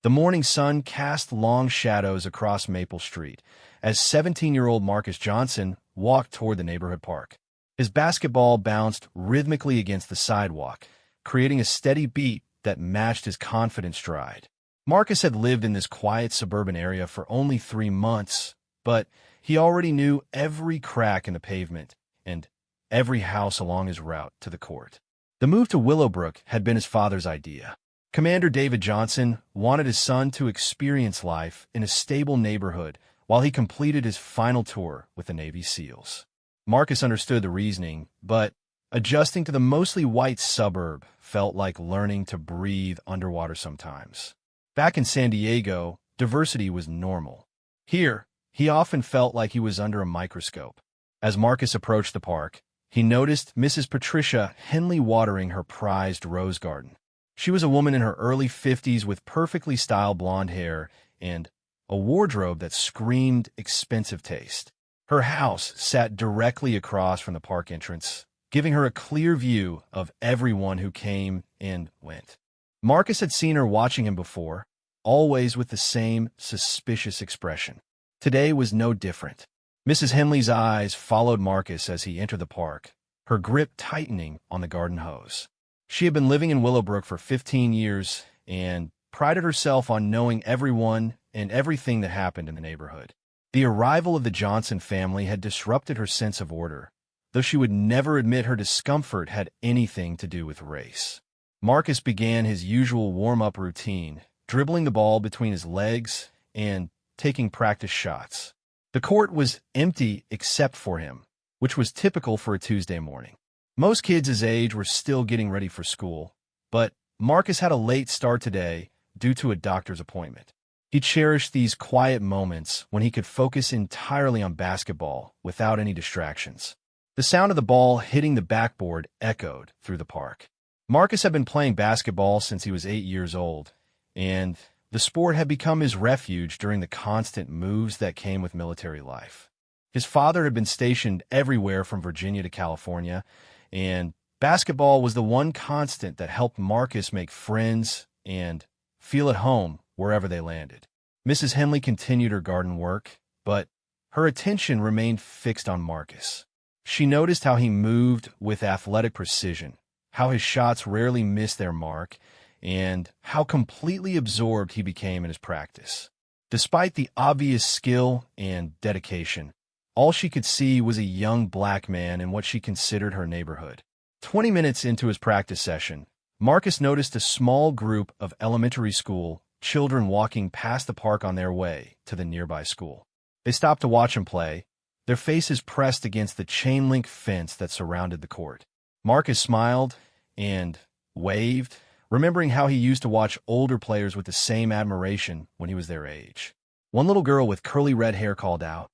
The morning sun cast long shadows across Maple Street as 17-year-old Marcus Johnson walked toward the neighborhood park. His basketball bounced rhythmically against the sidewalk, creating a steady beat that matched his confident stride. Marcus had lived in this quiet suburban area for only 3 months, but he already knew every crack in the pavement and every house along his route to the court. The move to Willowbrook had been his father's idea. Commander David Johnson wanted his son to experience life in a stable neighborhood while he completed his final tour with the Navy SEALs. Marcus understood the reasoning, but adjusting to the mostly white suburb felt like learning to breathe underwater sometimes. Back in San Diego, diversity was normal. Here, he often felt like he was under a microscope. As Marcus approached the park, he noticed Mrs. Patricia Henley watering her prized rose garden. She was a woman in her early 50s with perfectly styled blonde hair and a wardrobe that screamed expensive taste. Her house sat directly across from the park entrance, giving her a clear view of everyone who came and went. Marcus had seen her watching him before, always with the same suspicious expression. Today was no different. Mrs. Henley's eyes followed Marcus as he entered the park, her grip tightening on the garden hose. She had been living in Willowbrook for 15 years and prided herself on knowing everyone and everything that happened in the neighborhood. The arrival of the Johnson family had disrupted her sense of order, though she would never admit her discomfort had anything to do with race. Marcus began his usual warm-up routine, dribbling the ball between his legs and taking practice shots. The court was empty except for him, which was typical for a Tuesday morning. Most kids his age were still getting ready for school, but Marcus had a late start today due to a doctor's appointment. He cherished these quiet moments when he could focus entirely on basketball without any distractions. The sound of the ball hitting the backboard echoed through the park. Marcus had been playing basketball since he was 8 years old, and the sport had become his refuge during the constant moves that came with military life. His father had been stationed everywhere from Virginia to California, and basketball was the one constant that helped Marcus make friends and feel at home wherever they landed. Mrs. Henley continued her garden work, but her attention remained fixed on Marcus. She noticed how he moved with athletic precision, how his shots rarely missed their mark, and how completely absorbed he became in his practice. Despite the obvious skill and dedication, all she could see was a young black man in what she considered her neighborhood. 20 minutes into his practice session, Marcus noticed a small group of elementary school children walking past the park on their way to the nearby school. They stopped to watch him play, their faces pressed against the chain-link fence that surrounded the court. Marcus smiled and waved, remembering how he used to watch older players with the same admiration when he was their age. One little girl with curly red hair called out,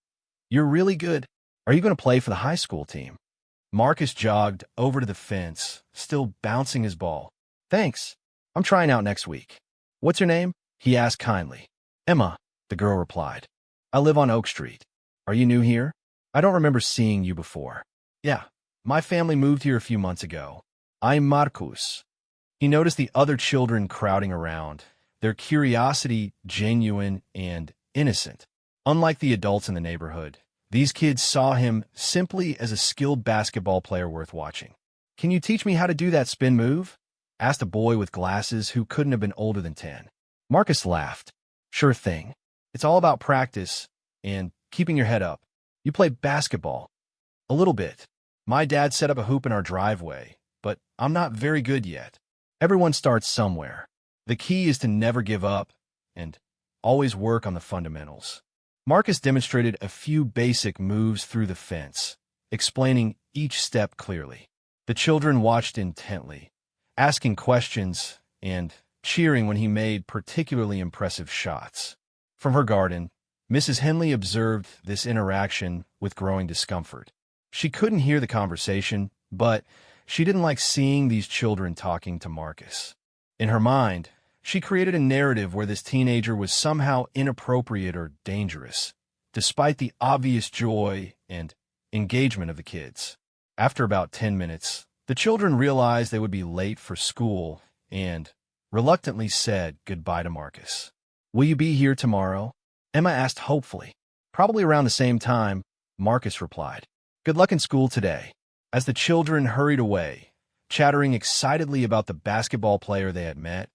"You're really good. Are you going to play for the high school team?" Marcus jogged over to the fence, still bouncing his ball. "Thanks. I'm trying out next week." "What's your name?" he asked kindly. "Emma," the girl replied. "I live on Oak Street. Are you new here? I don't remember seeing you before." "Yeah, my family moved here a few months ago. I'm Marcus." He noticed the other children crowding around, their curiosity genuine and innocent. Unlike the adults in the neighborhood, these kids saw him simply as a skilled basketball player worth watching. "Can you teach me how to do that spin move?" asked a boy with glasses who couldn't have been older than 10. Marcus laughed. "Sure thing. It's all about practice and keeping your head up. You play basketball?" "A little bit. My dad set up a hoop in our driveway, but I'm not very good yet." Everyone starts somewhere. The key is to never give up and always work on the fundamentals. Marcus demonstrated a few basic moves through the fence, explaining each step clearly. The children watched intently, asking questions and cheering when he made particularly impressive shots. From her garden, Mrs. Henley observed this interaction with growing discomfort. She couldn't hear the conversation, but she didn't like seeing these children talking to Marcus. In her mind, she created a narrative where this teenager was somehow inappropriate or dangerous, despite the obvious joy and engagement of the kids. After about 10 minutes, the children realized they would be late for school and reluctantly said goodbye to Marcus. "Will you be here tomorrow?" Emma asked hopefully. "Probably around the same time," Marcus replied. "Good luck in school today." As the children hurried away, chattering excitedly about the basketball player they had met,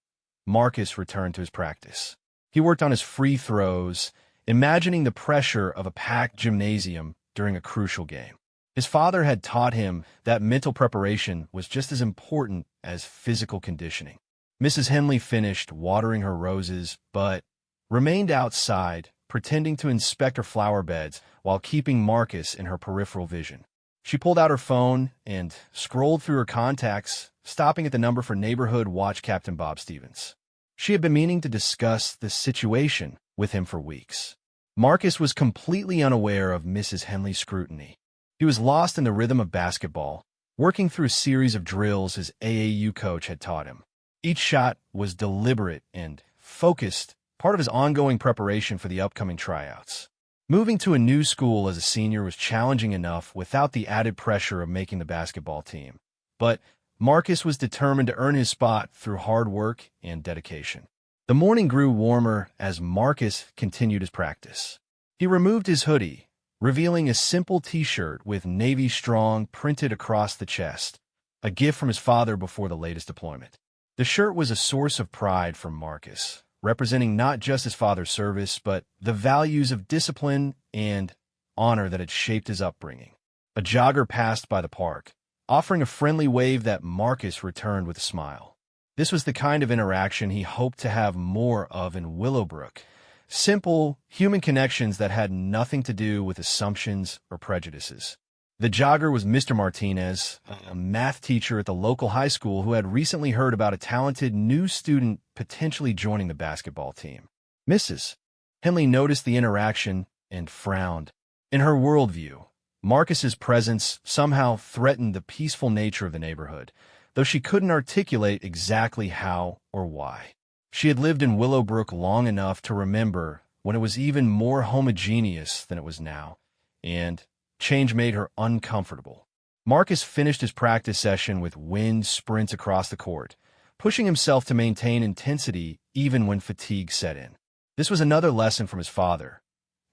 Marcus returned to his practice. He worked on his free throws, imagining the pressure of a packed gymnasium during a crucial game. His father had taught him that mental preparation was just as important as physical conditioning. Mrs. Henley finished watering her roses, but remained outside, pretending to inspect her flower beds while keeping Marcus in her peripheral vision. She pulled out her phone and scrolled through her contacts, stopping at the number for neighborhood watch Captain Bob Stevens. She had been meaning to discuss the situation with him for weeks. Marcus was completely unaware of Mrs. Henley's scrutiny. He was lost in the rhythm of basketball, working through a series of drills his AAU coach had taught him. Each shot was deliberate and focused, part of his ongoing preparation for the upcoming tryouts. Moving to a new school as a senior was challenging enough without the added pressure of making the basketball team. But Marcus was determined to earn his spot through hard work and dedication. The morning grew warmer as Marcus continued his practice. He removed his hoodie, revealing a simple t-shirt with Navy Strong printed across the chest, a gift from his father before the latest deployment. The shirt was a source of pride for Marcus, representing not just his father's service, but the values of discipline and honor that had shaped his upbringing. A jogger passed by the park, offering a friendly wave that Marcus returned with a smile. This was the kind of interaction he hoped to have more of in Willowbrook. Simple, human connections that had nothing to do with assumptions or prejudices. The jogger was Mr. Martinez, a math teacher at the local high school who had recently heard about a talented new student potentially joining the basketball team. Mrs. Henley noticed the interaction and frowned. In her worldview, Marcus's presence somehow threatened the peaceful nature of the neighborhood, though she couldn't articulate exactly how or why. She had lived in Willowbrook long enough to remember when it was even more homogeneous than it was now, and change made her uncomfortable. Marcus finished his practice session with wind sprints across the court, pushing himself to maintain intensity even when fatigue set in. This was another lesson from his father.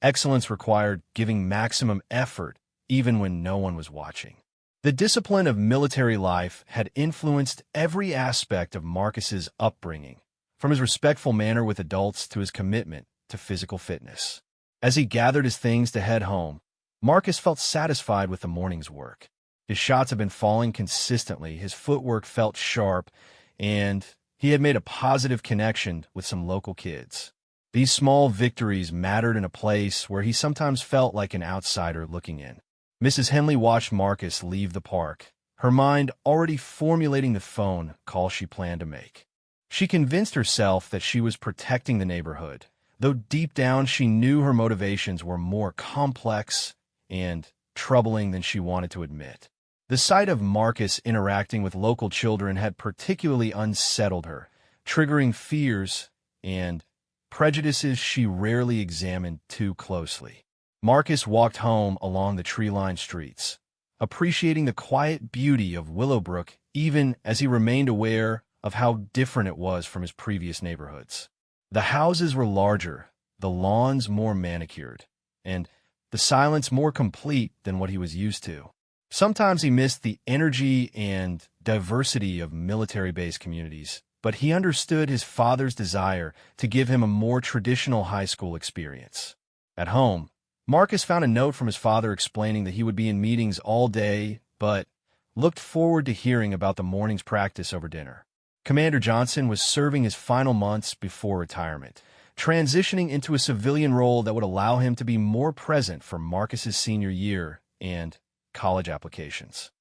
Excellence required giving maximum effort even when no one was watching. The discipline of military life had influenced every aspect of Marcus's upbringing, from his respectful manner with adults to his commitment to physical fitness. As he gathered his things to head home, Marcus felt satisfied with the morning's work. His shots had been falling consistently, his footwork felt sharp, and he had made a positive connection with some local kids. These small victories mattered in a place where he sometimes felt like an outsider looking in. Mrs. Henley watched Marcus leave the park, her mind already formulating the phone call she planned to make. She convinced herself that she was protecting the neighborhood, though deep down she knew her motivations were more complex and troubling than she wanted to admit. The sight of Marcus interacting with local children had particularly unsettled her, triggering fears and prejudices she rarely examined too closely. Marcus walked home along the tree-lined streets, appreciating the quiet beauty of Willowbrook even as he remained aware of how different it was from his previous neighborhoods. The houses were larger, the lawns more manicured, and the silence more complete than what he was used to. Sometimes he missed the energy and diversity of military-based communities, but he understood his father's desire to give him a more traditional high school experience. At home, Marcus found a note from his father explaining that he would be in meetings all day, but looked forward to hearing about the morning's practice over dinner. Commander Johnson was serving his final months before retirement, transitioning into a civilian role that would allow him to be more present for Marcus's senior year and college applications.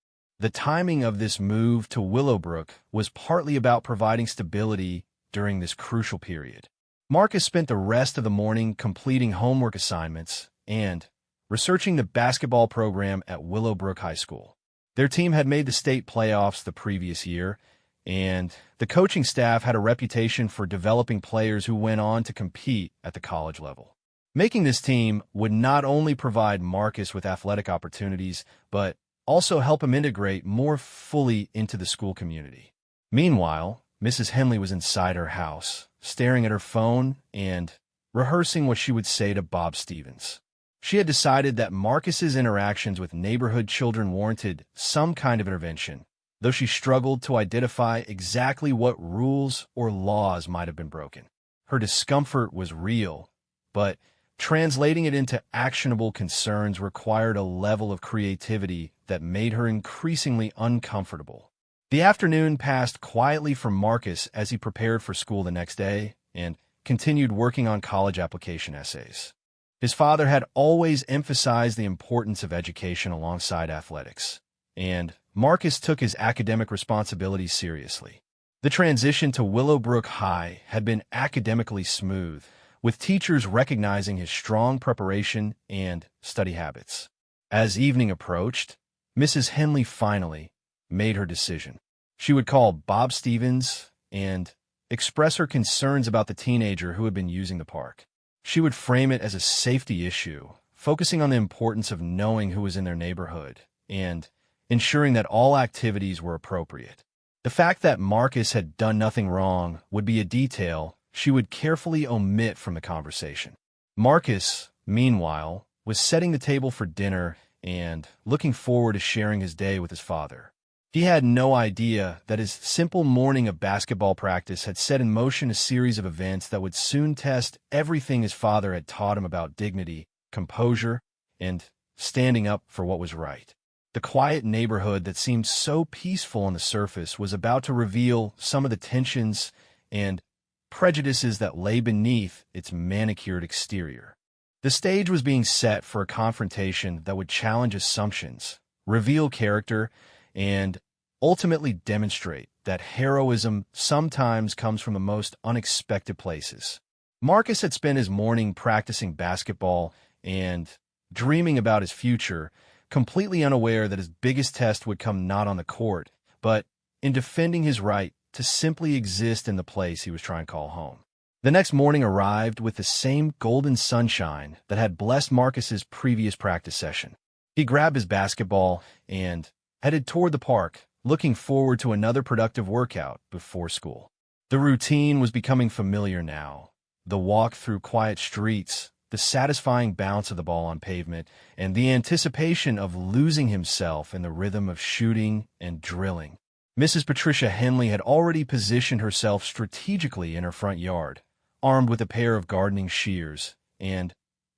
The timing of this move to Willowbrook was partly about providing stability during this crucial period. Marcus spent the rest of the morning completing homework assignments and researching the basketball program at Willowbrook High School. Their team had made the state playoffs the previous year, and the coaching staff had a reputation for developing players who went on to compete at the college level. Making this team would not only provide Marcus with athletic opportunities, but also help him integrate more fully into the school community. Meanwhile, Mrs. Henley was inside her house, staring at her phone and rehearsing what she would say to Bob Stevens. She had decided that Marcus's interactions with neighborhood children warranted some kind of intervention, though she struggled to identify exactly what rules or laws might have been broken. Her discomfort was real, but translating it into actionable concerns required a level of creativity that made her increasingly uncomfortable. The afternoon passed quietly for Marcus as he prepared for school the next day and continued working on college application essays. His father had always emphasized the importance of education alongside athletics, and Marcus took his academic responsibilities seriously. The transition to Willowbrook High had been academically smooth, with teachers recognizing his strong preparation and study habits. As evening approached, Mrs. Henley finally made her decision. She would call Bob Stevens and express her concerns about the teenager who had been using the park. She would frame it as a safety issue, focusing on the importance of knowing who was in their neighborhood and ensuring that all activities were appropriate. The fact that Marcus had done nothing wrong would be a detail she would carefully omit from the conversation. Marcus, meanwhile, was setting the table for dinner and looking forward to sharing his day with his father. He had no idea that his simple morning of basketball practice had set in motion a series of events that would soon test everything his father had taught him about dignity, composure, and standing up for what was right. The quiet neighborhood that seemed so peaceful on the surface was about to reveal some of the tensions and prejudices that lay beneath its manicured exterior. The stage was being set for a confrontation that would challenge assumptions, reveal character, and ultimately demonstrate that heroism sometimes comes from the most unexpected places. Marcus had spent his morning practicing basketball and dreaming about his future, completely unaware that his biggest test would come not on the court, but in defending his right to simply exist in the place he was trying to call home. The next morning arrived with the same golden sunshine that had blessed Marcus's previous practice session. He grabbed his basketball and headed toward the park, looking forward to another productive workout before school. The routine was becoming familiar now. The walk through quiet streets, the satisfying bounce of the ball on pavement, and the anticipation of losing himself in the rhythm of shooting and drilling. Mrs. Patricia Henley had already positioned herself strategically in her front yard, armed with a pair of gardening shears and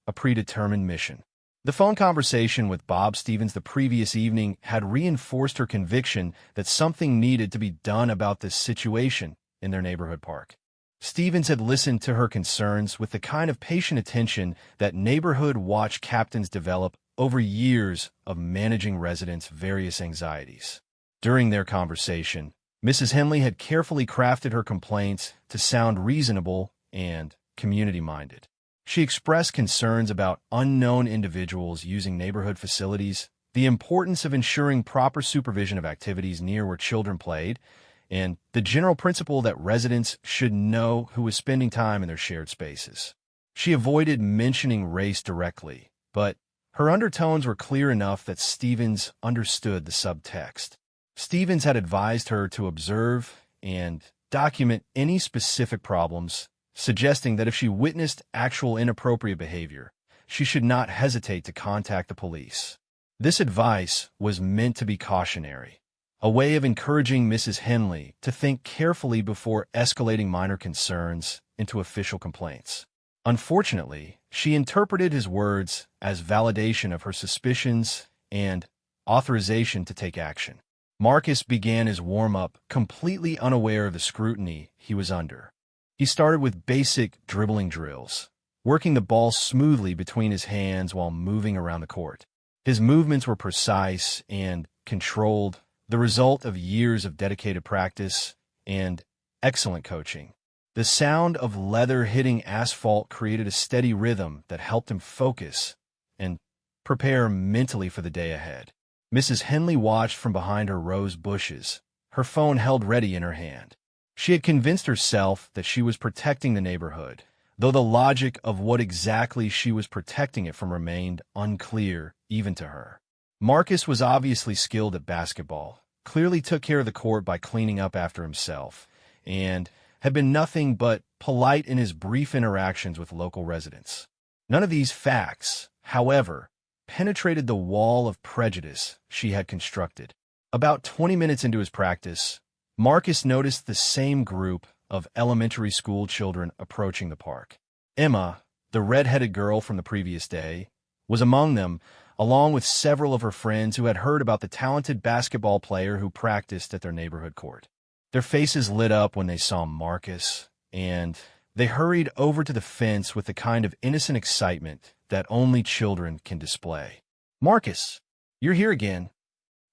a predetermined mission. The phone conversation with Bob Stevens the previous evening had reinforced her conviction that something needed to be done about this situation in their neighborhood park. Stevens had listened to her concerns with the kind of patient attention that neighborhood watch captains develop over years of managing residents' various anxieties. During their conversation, Mrs. Henley had carefully crafted her complaints to sound reasonable and community-minded. She expressed concerns about unknown individuals using neighborhood facilities, the importance of ensuring proper supervision of activities near where children played, and the general principle that residents should know who is spending time in their shared spaces. She avoided mentioning race directly, but her undertones were clear enough that Stevens understood the subtext. Stevens had advised her to observe and document any specific problems, suggesting that if she witnessed actual inappropriate behavior, she should not hesitate to contact the police. This advice was meant to be cautionary, a way of encouraging Mrs. Henley to think carefully before escalating minor concerns into official complaints. Unfortunately, she interpreted his words as validation of her suspicions and authorization to take action. Marcus began his warm-up completely unaware of the scrutiny he was under. He started with basic dribbling drills, working the ball smoothly between his hands while moving around the court. His movements were precise and controlled, the result of years of dedicated practice and excellent coaching. The sound of leather hitting asphalt created a steady rhythm that helped him focus and prepare mentally for the day ahead. Mrs. Henley watched from behind her rose bushes, her phone held ready in her hand. She had convinced herself that she was protecting the neighborhood, though the logic of what exactly she was protecting it from remained unclear even to her. Marcus was obviously skilled at basketball, clearly took care of the court by cleaning up after himself, and had been nothing but polite in his brief interactions with local residents. None of these facts, however, penetrated the wall of prejudice she had constructed. About 20 minutes into his practice, Marcus noticed the same group of elementary school children approaching the park. Emma, the red-headed girl from the previous day, was among them, along with several of her friends who had heard about the talented basketball player who practiced at their neighborhood court. Their faces lit up when they saw Marcus, and they hurried over to the fence with the kind of innocent excitement that only children can display. "Marcus, you're here again,"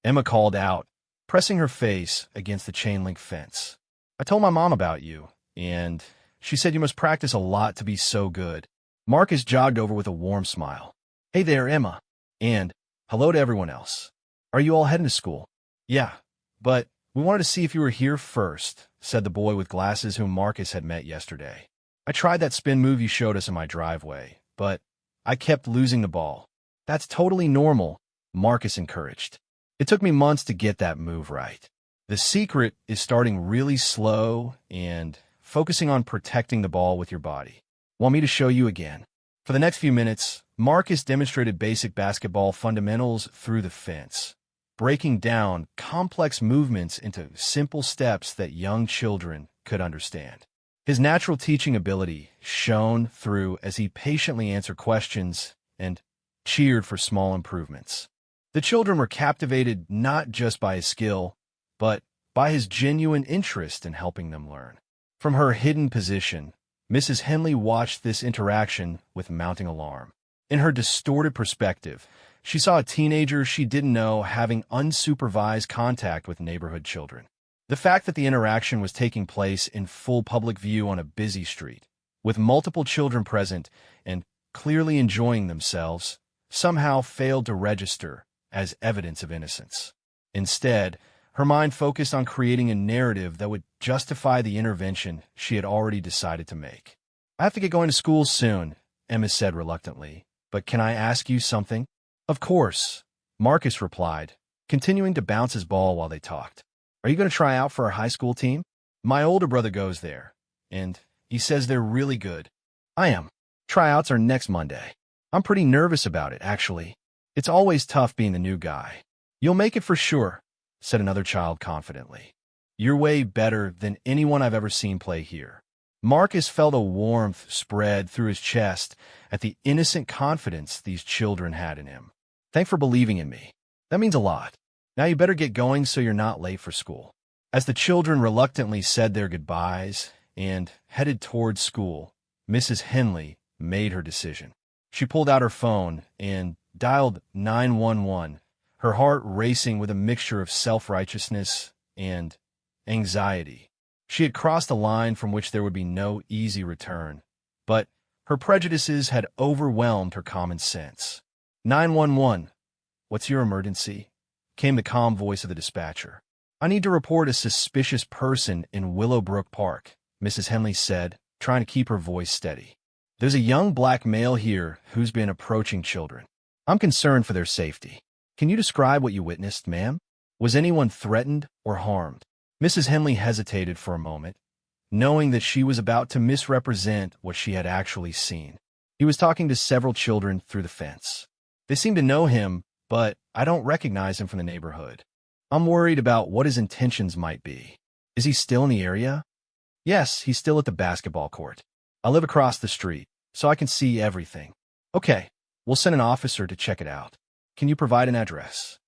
Emma called out, pressing her face against the chain-link fence. "I told my mom about you, and she said you must practice a lot to be so good." Marcus jogged over with a warm smile. "Hey there, Emma." And, "Hello to everyone else. Are you all heading to school?" "Yeah, but we wanted to see if you were here first," said the boy with glasses whom Marcus had met yesterday. "I tried that spin move you showed us in my driveway, but I kept losing the ball." "That's totally normal," Marcus encouraged. "It took me months to get that move right. The secret is starting really slow and focusing on protecting the ball with your body. Want me to show you again?" For the next few minutes, Marcus demonstrated basic basketball fundamentals through the fence, breaking down complex movements into simple steps that young children could understand. His natural teaching ability shone through as he patiently answered questions and cheered for small improvements. The children were captivated not just by his skill, but by his genuine interest in helping them learn. From her hidden position, Mrs. Henley watched this interaction with mounting alarm. In her distorted perspective, she saw a teenager she didn't know having unsupervised contact with neighborhood children. The fact that the interaction was taking place in full public view on a busy street, with multiple children present and clearly enjoying themselves, somehow failed to register as evidence of innocence. Instead, her mind focused on creating a narrative that would justify the intervention she had already decided to make. "I have to get going to school soon," Emma said reluctantly, "but can I ask you something?" "Of course," Marcus replied, continuing to bounce his ball while they talked. "Are you going to try out for our high school team? My older brother goes there, and he says they're really good." "I am. Tryouts are next Monday. I'm pretty nervous about it, actually. It's always tough being the new guy." "You'll make it for sure," said another child confidently. "You're way better than anyone I've ever seen play here." Marcus felt a warmth spread through his chest at the innocent confidence these children had in him. "Thanks for believing in me. That means a lot. Now you better get going so you're not late for school." As the children reluctantly said their goodbyes and headed towards school, Mrs. Henley made her decision. She pulled out her phone and dialed 911, her heart racing with a mixture of self-righteousness and anxiety. She had crossed a line from which there would be no easy return, but her prejudices had overwhelmed her common sense. 911, "What's your emergency?" came the calm voice of the dispatcher. "I need to report a suspicious person in Willowbrook Park," Mrs. Henley said, trying to keep her voice steady. "There's a young black male here who's been approaching children. I'm concerned for their safety. Can you describe what you witnessed, ma'am? Was anyone threatened or harmed?" Mrs. Henley hesitated for a moment, knowing that she was about to misrepresent what she had actually seen. "He was talking to several children through the fence. They seem to know him, but I don't recognize him from the neighborhood. I'm worried about what his intentions might be." "Is he still in the area?" "Yes, he's still at the basketball court. I live across the street, so I can see everything." "Okay, we'll send an officer to check it out. Can you provide an address?"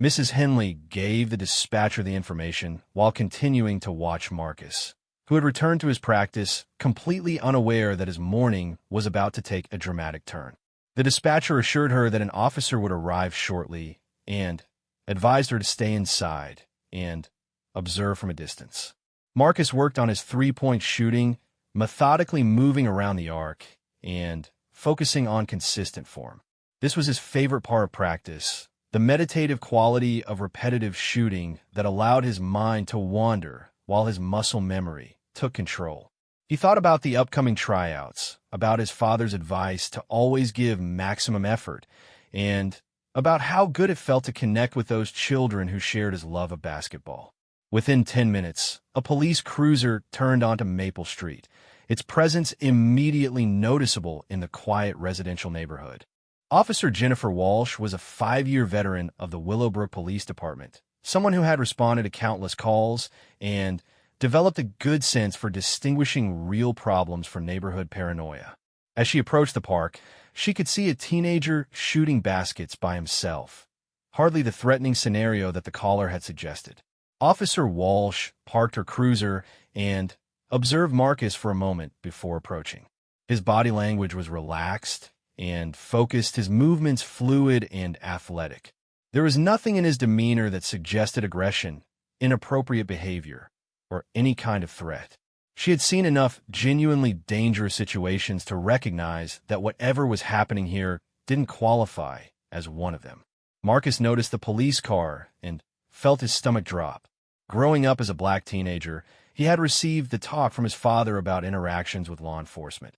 Mrs. Henley gave the dispatcher the information while continuing to watch Marcus, who had returned to his practice, completely unaware that his morning was about to take a dramatic turn. The dispatcher assured her that an officer would arrive shortly and advised her to stay inside and observe from a distance. Marcus worked on his three-point shooting, methodically moving around the arc and focusing on consistent form. This was his favorite part of practice, the meditative quality of repetitive shooting that allowed his mind to wander while his muscle memory took control. He thought about the upcoming tryouts, about his father's advice to always give maximum effort, and about how good it felt to connect with those children who shared his love of basketball. Within 10 minutes, a police cruiser turned onto Maple Street, its presence immediately noticeable in the quiet residential neighborhood. Officer Jennifer Walsh was a 5-year veteran of the Willowbrook Police Department, someone who had responded to countless calls and developed a good sense for distinguishing real problems from neighborhood paranoia. As she approached the park, she could see a teenager shooting baskets by himself, hardly the threatening scenario that the caller had suggested. Officer Walsh parked her cruiser and observed Marcus for a moment before approaching. His body language was relaxed and focused, his movements fluid and athletic. There was nothing in his demeanor that suggested aggression, inappropriate behavior, or any kind of threat. She had seen enough genuinely dangerous situations to recognize that whatever was happening here didn't qualify as one of them. Marcus noticed the police car and felt his stomach drop. Growing up as a black teenager, he had received the talk from his father about interactions with law enforcement.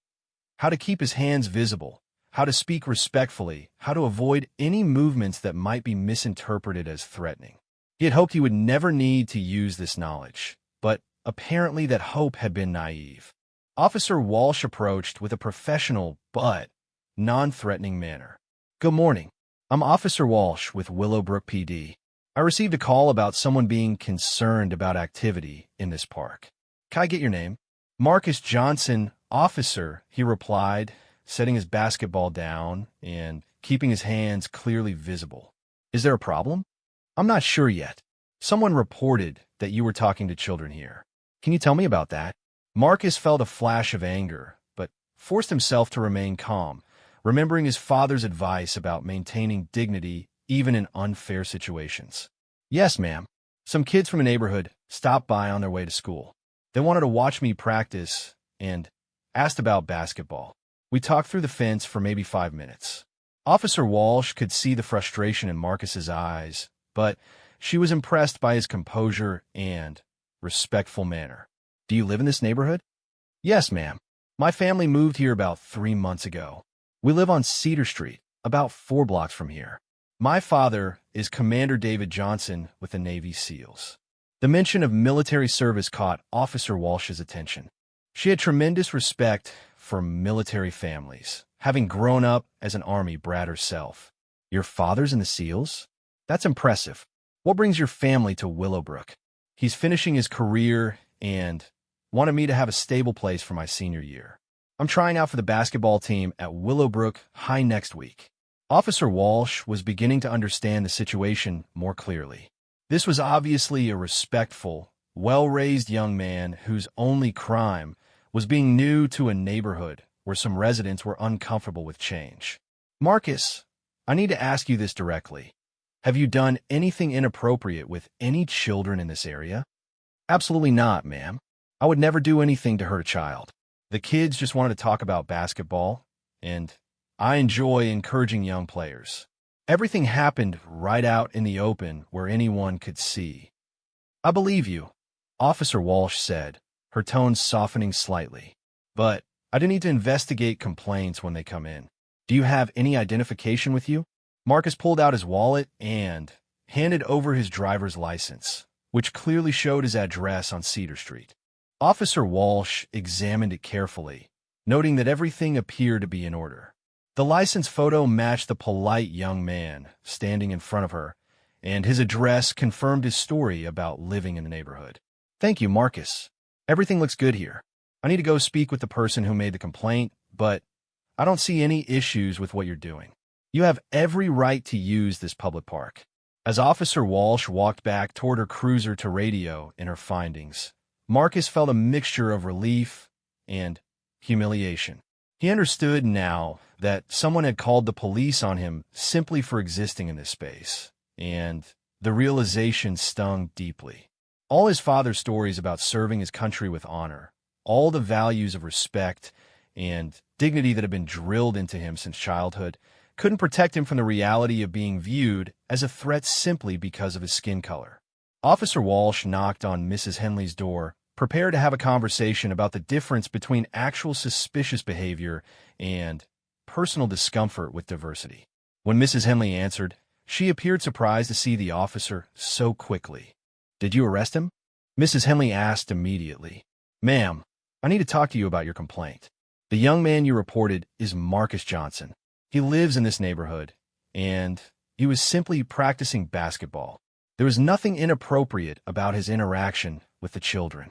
How to keep his hands visible, how to speak respectfully, how to avoid any movements that might be misinterpreted as threatening. He had hoped he would never need to use this knowledge, but apparently that hope had been naive. Officer Walsh approached with a professional but non-threatening manner. "Good morning. I'm Officer Walsh with Willowbrook PD. I received a call about someone being concerned about activity in this park. Can I get your name?" "Marcus Johnson, officer," he replied, setting his basketball down and keeping his hands clearly visible. "Is there a problem?" "I'm not sure yet. Someone reported that you were talking to children here. Can you tell me about that?" Marcus felt a flash of anger, but forced himself to remain calm, remembering his father's advice about maintaining dignity even in unfair situations. "Yes, ma'am. Some kids from a neighborhood stopped by on their way to school. They wanted to watch me practice and asked about basketball. We talked through the fence for maybe 5 minutes." Officer Walsh could see the frustration in Marcus's eyes, but she was impressed by his composure and respectful manner. "Do you live in this neighborhood?" "Yes, ma'am. My family moved here about 3 months ago. We live on Cedar Street, about 4 blocks from here. My father is Commander David Johnson with the Navy SEALs." The mention of military service caught Officer Walsh's attention. She had tremendous respect for military families, having grown up as an Army brat herself. "Your father's in the SEALs? That's impressive. What brings your family to Willowbrook?" "He's finishing his career and wanted me to have a stable place for my senior year. I'm trying out for the basketball team at Willowbrook High next week." Officer Walsh was beginning to understand the situation more clearly. This was obviously a respectful, well-raised young man whose only crime was being new to a neighborhood where some residents were uncomfortable with change. "Marcus, I need to ask you this directly. Have you done anything inappropriate with any children in this area?" "Absolutely not, ma'am. I would never do anything to hurt a child. The kids just wanted to talk about basketball, and I enjoy encouraging young players. Everything happened right out in the open where anyone could see." "I believe you," Officer Walsh said, her tone softening slightly. "But I do need to investigate complaints when they come in. Do you have any identification with you?" Marcus pulled out his wallet and handed over his driver's license, which clearly showed his address on Cedar Street. Officer Walsh examined it carefully, noting that everything appeared to be in order. The license photo matched the polite young man standing in front of her, and his address confirmed his story about living in the neighborhood. "Thank you, Marcus. Everything looks good here. I need to go speak with the person who made the complaint, but I don't see any issues with what you're doing. You have every right to use this public park." As Officer Walsh walked back toward her cruiser to radio in her findings, Marcus felt a mixture of relief and humiliation. He understood now that someone had called the police on him simply for existing in this space, and the realization stung deeply. All his father's stories about serving his country with honor, all the values of respect and dignity that had been drilled into him since childhood, couldn't protect him from the reality of being viewed as a threat simply because of his skin color. Officer Walsh knocked on Mrs. Henley's door, prepared to have a conversation about the difference between actual suspicious behavior and personal discomfort with diversity. When Mrs. Henley answered, she appeared surprised to see the officer so quickly. "Did you arrest him?" Mrs. Henley asked immediately. "Ma'am, I need to talk to you about your complaint. The young man you reported is Marcus Johnson. He lives in this neighborhood, and he was simply practicing basketball. There was nothing inappropriate about his interaction with the children.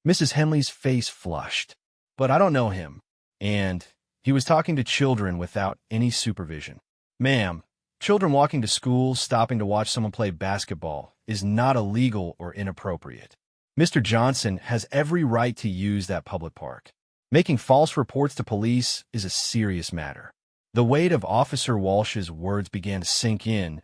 Mrs. Henley's face flushed. But I don't know him, and he was talking to children without any supervision. Ma'am, children walking to school, stopping to watch someone play basketball, is not illegal or inappropriate. Mr. Johnson has every right to use that public park. Making false reports to police is a serious matter. The weight of Officer Walsh's words began to sink in,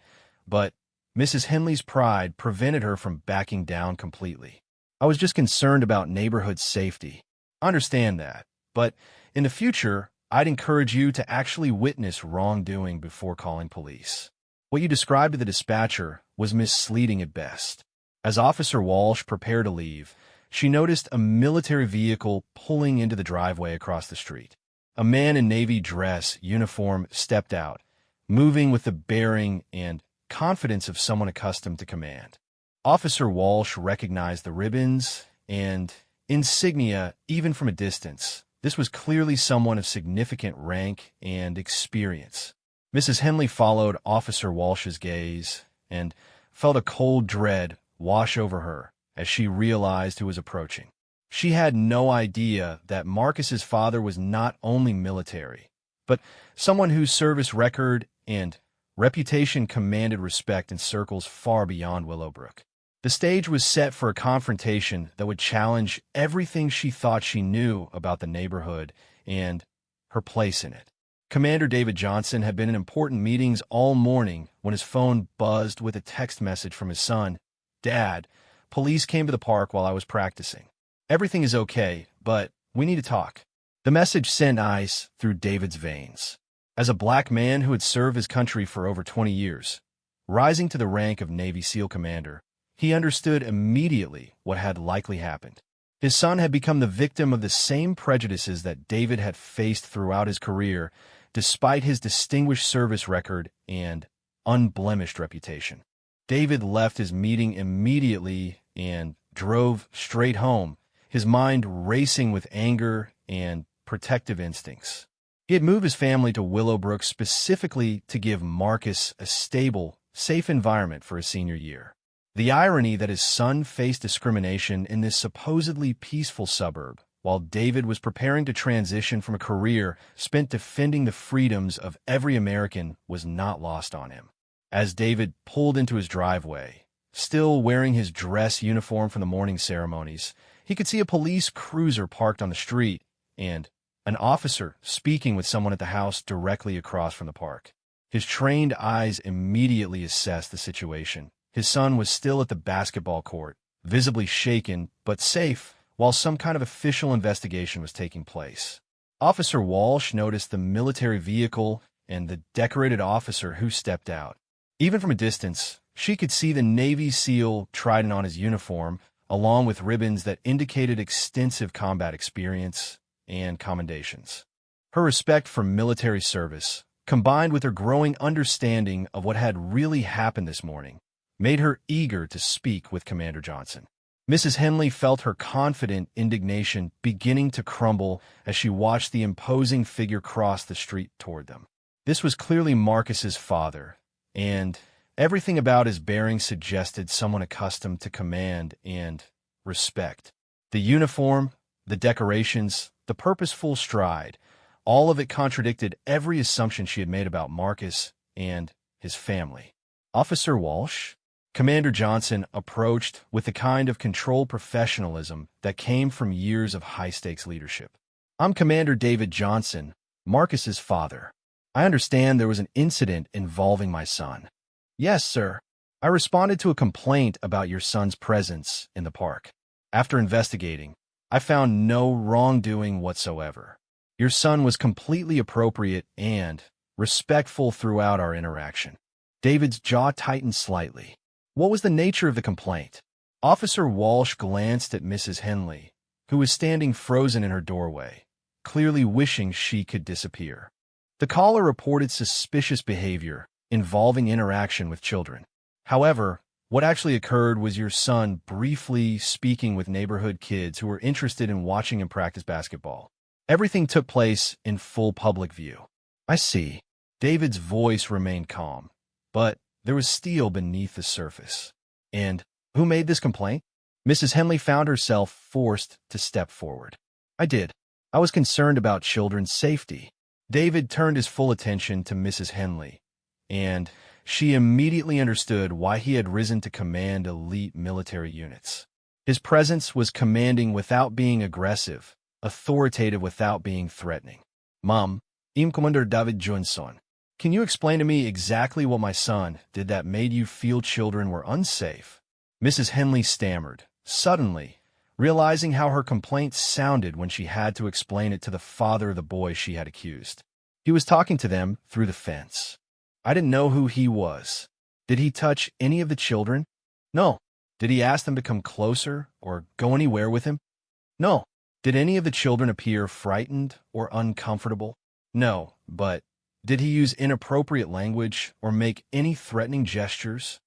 but Mrs. Henley's pride prevented her from backing down completely. I was just concerned about neighborhood safety. I understand that, but in the future, I'd encourage you to actually witness wrongdoing before calling police. What you described to the dispatcher was misleading at best. As Officer Walsh prepared to leave, she noticed a military vehicle pulling into the driveway across the street. A man in navy dress uniform stepped out, moving with the bearing and confidence of someone accustomed to command. Officer Walsh recognized the ribbons and insignia even from a distance. This was clearly someone of significant rank and experience. Mrs. Henley followed Officer Walsh's gaze and felt a cold dread wash over her as she realized who was approaching. She had no idea that Marcus's father was not only military, but someone whose service record and reputation commanded respect in circles far beyond Willowbrook. The stage was set for a confrontation that would challenge everything she thought she knew about the neighborhood and her place in it. Commander David Johnson had been in important meetings all morning when his phone buzzed with a text message from his son. Dad, police came to the park while I was practicing. Everything is okay, but we need to talk. The message sent ice through David's veins. As a black man who had served his country for over 20 years, rising to the rank of Navy SEAL commander, he understood immediately what had likely happened. His son had become the victim of the same prejudices that David had faced throughout his career, despite his distinguished service record and unblemished reputation. David left his meeting immediately and drove straight home, his mind racing with anger and protective instincts. He had moved his family to Willowbrook specifically to give Marcus a stable, safe environment for his senior year. The irony that his son faced discrimination in this supposedly peaceful suburb, while David was preparing to transition from a career spent defending the freedoms of every American, was not lost on him. As David pulled into his driveway, still wearing his dress uniform from the morning ceremonies, he could see a police cruiser parked on the street and an officer speaking with someone at the house directly across from the park. His trained eyes immediately assessed the situation. His son was still at the basketball court, visibly shaken but safe, while some kind of official investigation was taking place. Officer Walsh noticed the military vehicle and the decorated officer who stepped out. Even from a distance, she could see the Navy SEAL trident on his uniform, along with ribbons that indicated extensive combat experience and commendations. Her respect for military service, combined with her growing understanding of what had really happened this morning, made her eager to speak with Commander Johnson. Mrs. Henley felt her confident indignation beginning to crumble as she watched the imposing figure cross the street toward them. This was clearly Marcus's father, and everything about his bearing suggested someone accustomed to command and respect. The uniform, the decorations, the purposeful stride, all of it contradicted every assumption she had made about Marcus and his family. Officer Walsh? Commander Johnson approached with the kind of controlled professionalism that came from years of high-stakes leadership. I'm Commander David Johnson, Marcus's father. I understand there was an incident involving my son. Yes, sir. I responded to a complaint about your son's presence in the park. After investigating, I found no wrongdoing whatsoever. Your son was completely appropriate and respectful throughout our interaction. David's jaw tightened slightly. What was the nature of the complaint? Officer Walsh glanced at Mrs. Henley, who was standing frozen in her doorway, clearly wishing she could disappear. The caller reported suspicious behavior involving interaction with children. However, What actually occurred was your son briefly speaking with neighborhood kids who were interested in watching him practice basketball. Everything took place in full public view. I see. David's voice remained calm, but there was steel beneath the surface. And who made this complaint? Mrs. Henley found herself forced to step forward. I did. I was concerned about children's safety. David turned his full attention to Mrs. Henley, and she immediately understood why he had risen to command elite military units. His presence was commanding without being aggressive, authoritative without being threatening. Mom, I'm Commander David Johnson. Can you explain to me exactly what my son did that made you feel children were unsafe? Mrs. Henley stammered, suddenly, realizing how her complaint sounded when she had to explain it to the father of the boy she had accused. He was talking to them through the fence. I didn't know who he was. Did he touch any of the children? No. Did he ask them to come closer or go anywhere with him? No. Did any of the children appear frightened or uncomfortable? No, but did he use inappropriate language or make any threatening gestures?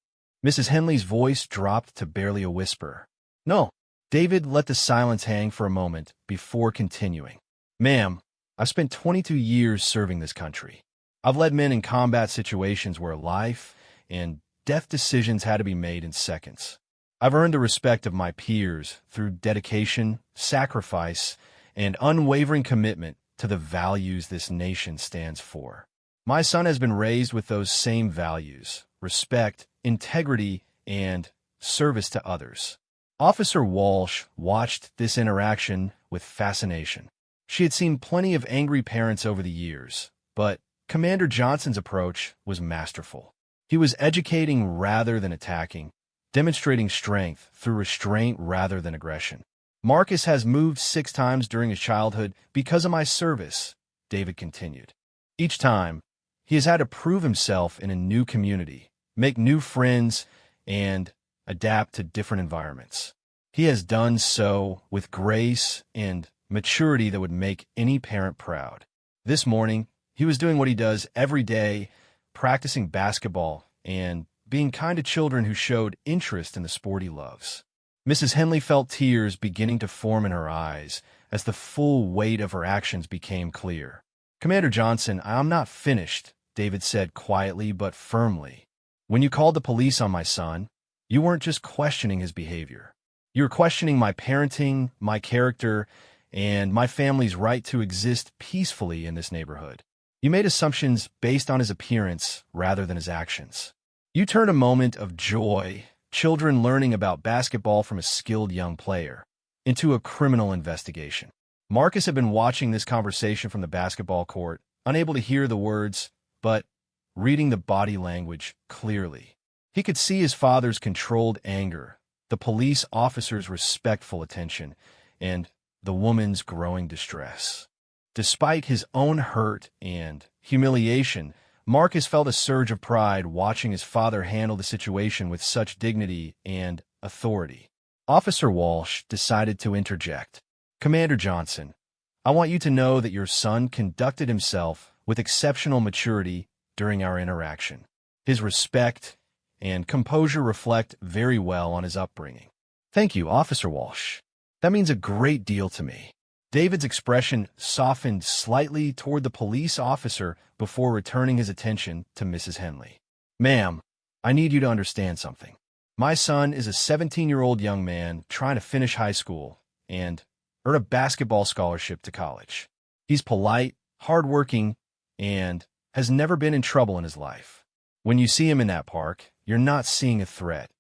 Mrs. Henley's voice dropped to barely a whisper. No. David let the silence hang for a moment before continuing. Ma'am, I've spent 22 years serving this country. I've led men in combat situations where life and death decisions had to be made in seconds. I've earned the respect of my peers through dedication, sacrifice, and unwavering commitment to the values this nation stands for. My son has been raised with those same values: respect, integrity, and service to others. Officer Walsh watched this interaction with fascination. She had seen plenty of angry parents over the years, but Commander Johnson's approach was masterful. He was educating rather than attacking, demonstrating strength through restraint rather than aggression. Marcus has moved 6 times during his childhood because of my service, David continued. Each time, he has had to prove himself in a new community, make new friends, and adapt to different environments. He has done so with grace and maturity that would make any parent proud. This morning, he was doing what he does every day, practicing basketball and being kind to children who showed interest in the sport he loves. Mrs. Henley felt tears beginning to form in her eyes as the full weight of her actions became clear. Commander Johnson, I'm not finished, David said quietly but firmly. When you called the police on my son, you weren't just questioning his behavior. You were questioning my parenting, my character, and my family's right to exist peacefully in this neighborhood. You made assumptions based on his appearance rather than his actions. You turned a moment of joy, children learning about basketball from a skilled young player, into a criminal investigation. Marcus had been watching this conversation from the basketball court, unable to hear the words, but reading the body language clearly. He could see his father's controlled anger, the police officer's respectful attention, and the woman's growing distress. Despite his own hurt and humiliation, Marcus felt a surge of pride watching his father handle the situation with such dignity and authority. Officer Walsh decided to interject. Commander Johnson, I want you to know that your son conducted himself with exceptional maturity during our interaction. His respect and composure reflect very well on his upbringing. Thank you, Officer Walsh. That means a great deal to me. David's expression softened slightly toward the police officer before returning his attention to Mrs. Henley. Ma'am, I need you to understand something. My son is a 17-year-old young man trying to finish high school and earn a basketball scholarship to college. He's polite, hardworking, and has never been in trouble in his life. When you see him in that park, you're not seeing a threat.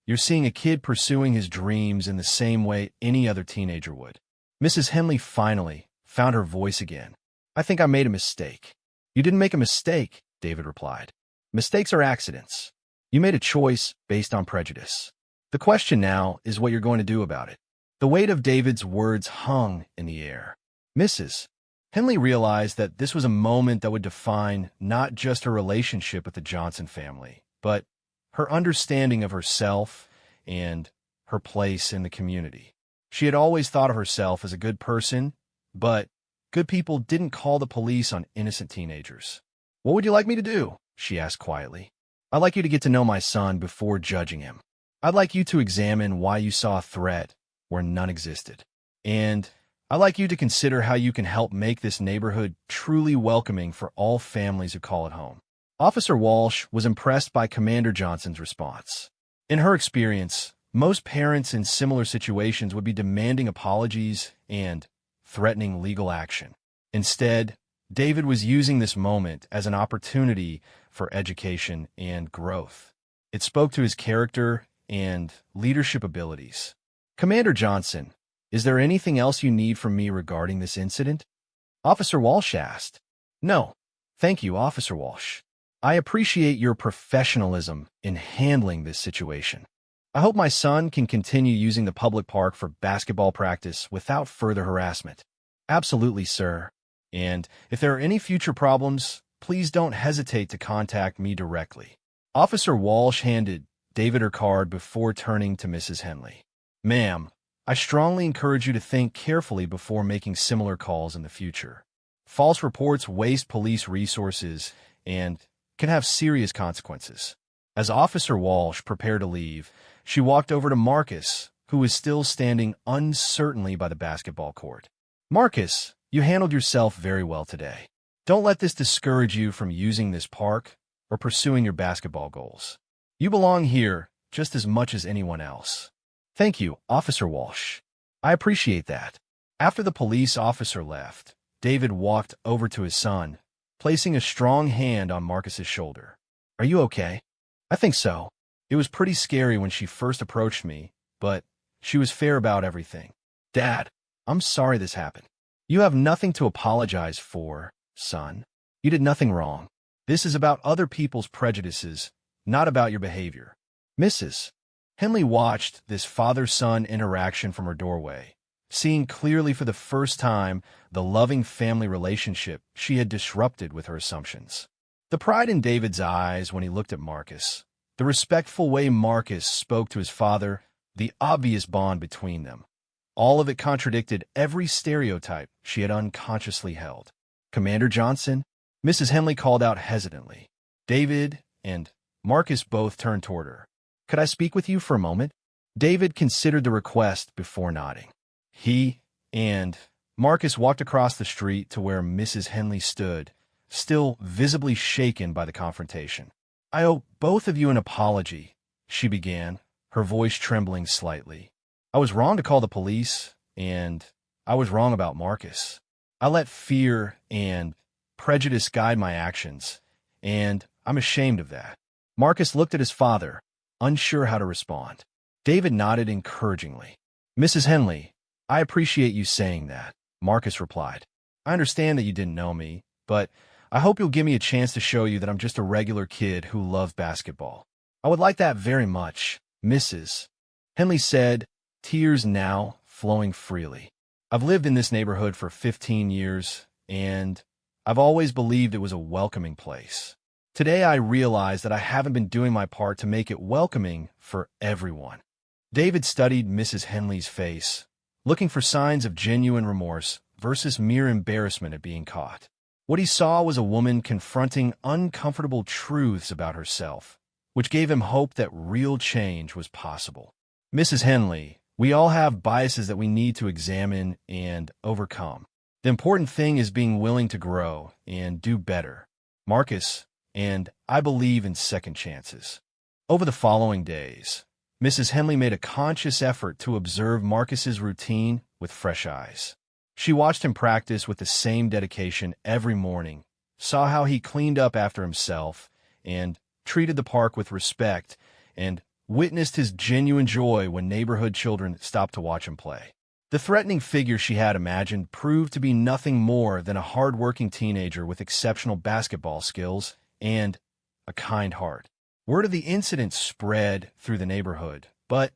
You're seeing a kid pursuing his dreams in the same way any other teenager would. Mrs. Henley finally found her voice again. I think I made a mistake. You didn't make a mistake, David replied. Mistakes are accidents. You made a choice based on prejudice. The question now is what you're going to do about it. The weight of David's words hung in the air. Mrs. Henley realized that this was a moment that would define not just her relationship with the Johnson family, but her understanding of herself and her place in the community. She had always thought of herself as a good person, but good people didn't call the police on innocent teenagers. What would you like me to do? She asked quietly. I'd like you to get to know my son before judging him. I'd like you to examine why you saw a threat where none existed. And I'd like you to consider how you can help make this neighborhood truly welcoming for all families who call it home. Officer Walsh was impressed by Commander Johnson's response. In her experience, most parents in similar situations would be demanding apologies and threatening legal action. Instead, David was using this moment as an opportunity for education and growth. It spoke to his character and leadership abilities. Commander Johnson, is there anything else you need from me regarding this incident? Officer Walsh asked. No, thank you, Officer Walsh. I appreciate your professionalism in handling this situation. I hope my son can continue using the public park for basketball practice without further harassment. Absolutely, sir. And if there are any future problems, please don't hesitate to contact me directly. Officer Walsh handed David her card before turning to Mrs. Henley. Ma'am, I strongly encourage you to think carefully before making similar calls in the future. False reports waste police resources and can have serious consequences. As Officer Walsh prepared to leave, she walked over to Marcus, who was still standing uncertainly by the basketball court. Marcus, you handled yourself very well today. Don't let this discourage you from using this park or pursuing your basketball goals. You belong here just as much as anyone else. Thank you, Officer Walsh. I appreciate that. After the police officer left, David walked over to his son, placing a strong hand on Marcus's shoulder. Are you okay? I think so. It was pretty scary when she first approached me, but she was fair about everything. Dad, I'm sorry this happened. You have nothing to apologize for, son. You did nothing wrong. This is about other people's prejudices, not about your behavior. Mrs. Henley watched this father-son interaction from her doorway, seeing clearly for the first time the loving family relationship she had disrupted with her assumptions. The pride in David's eyes when he looked at Marcus, the respectful way Marcus spoke to his father, the obvious bond between them. All of it contradicted every stereotype she had unconsciously held. Commander Johnson, Mrs. Henley called out hesitantly. David and Marcus both turned toward her. Could I speak with you for a moment? David considered the request before nodding. He and Marcus walked across the street to where Mrs. Henley stood, still visibly shaken by the confrontation. I owe both of you an apology, she began, her voice trembling slightly. I was wrong to call the police, and I was wrong about Marcus. I let fear and prejudice guide my actions, and I'm ashamed of that. Marcus looked at his father, unsure how to respond. David nodded encouragingly. Mrs. Henley, I appreciate you saying that, Marcus replied. I understand that you didn't know me, but I hope you'll give me a chance to show you that I'm just a regular kid who loves basketball. I would like that very much, Mrs. Henley said, tears now flowing freely. I've lived in this neighborhood for 15 years, and I've always believed it was a welcoming place. Today I realize that I haven't been doing my part to make it welcoming for everyone. David studied Mrs. Henley's face, looking for signs of genuine remorse versus mere embarrassment at being caught. What he saw was a woman confronting uncomfortable truths about herself, which gave him hope that real change was possible. Mrs. Henley, we all have biases that we need to examine and overcome. The important thing is being willing to grow and do better. Marcus, and I believe in second chances. Over the following days, Mrs. Henley made a conscious effort to observe Marcus's routine with fresh eyes. She watched him practice with the same dedication every morning, saw how he cleaned up after himself, and treated the park with respect, and witnessed his genuine joy when neighborhood children stopped to watch him play. The threatening figure she had imagined proved to be nothing more than a hard-working teenager with exceptional basketball skills and a kind heart. Word of the incident spread through the neighborhood, but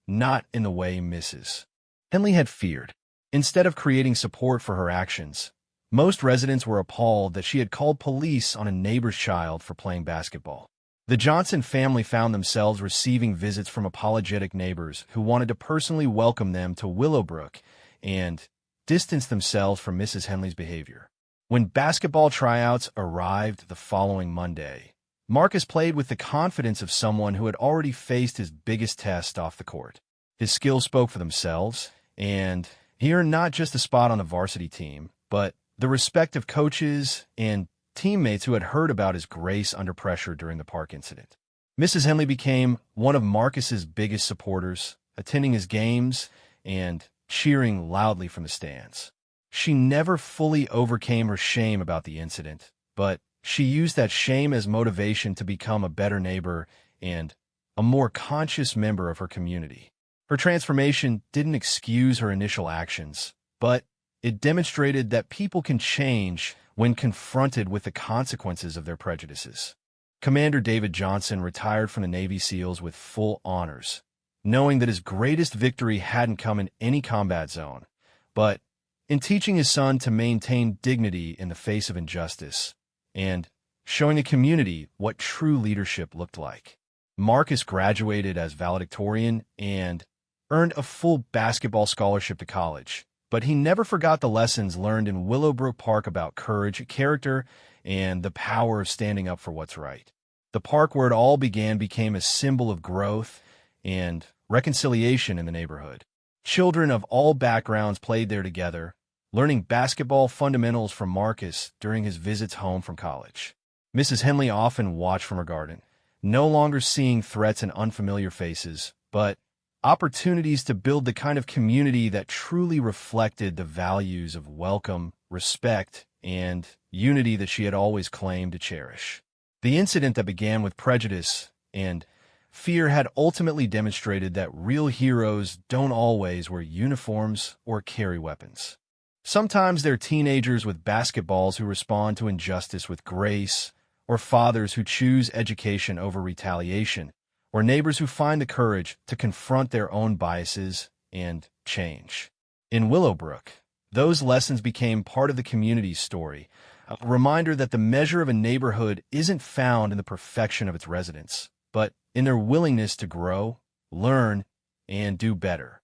not in the way Mrs. Henley had feared. Instead of creating support for her actions, most residents were appalled that she had called police on a neighbor's child for playing basketball. The Johnson family found themselves receiving visits from apologetic neighbors who wanted to personally welcome them to Willowbrook and distance themselves from Mrs. Henley's behavior. When basketball tryouts arrived the following Monday, Marcus played with the confidence of someone who had already faced his biggest test off the court. His skills spoke for themselves, and he earned not just a spot on the varsity team, but the respect of coaches and teammates who had heard about his grace under pressure during the park incident. Mrs. Henley became one of Marcus's biggest supporters, attending his games and cheering loudly from the stands. She never fully overcame her shame about the incident, but she used that shame as motivation to become a better neighbor and a more conscious member of her community. Her transformation didn't excuse her initial actions, but it demonstrated that people can change when confronted with the consequences of their prejudices. Commander David Johnson retired from the Navy SEALs with full honors, knowing that his greatest victory hadn't come in any combat zone, but in teaching his son to maintain dignity in the face of injustice and showing the community what true leadership looked like. Marcus graduated as valedictorian and earned a full basketball scholarship to college, but he never forgot the lessons learned in Willowbrook Park about courage, character, and the power of standing up for what's right. The park where it all began became a symbol of growth and reconciliation in the neighborhood. Children of all backgrounds played there together, learning basketball fundamentals from Marcus during his visits home from college. Mrs. Henley often watched from her garden, no longer seeing threats in unfamiliar faces, but opportunities to build the kind of community that truly reflected the values of welcome, respect, and unity that she had always claimed to cherish. The incident that began with prejudice and fear had ultimately demonstrated that real heroes don't always wear uniforms or carry weapons. Sometimes they're teenagers with basketballs who respond to injustice with grace, or fathers who choose education over retaliation, or neighbors who find the courage to confront their own biases and change. In Willowbrook, those lessons became part of the community's story, a reminder that the measure of a neighborhood isn't found in the perfection of its residents, but in their willingness to grow, learn, and do better.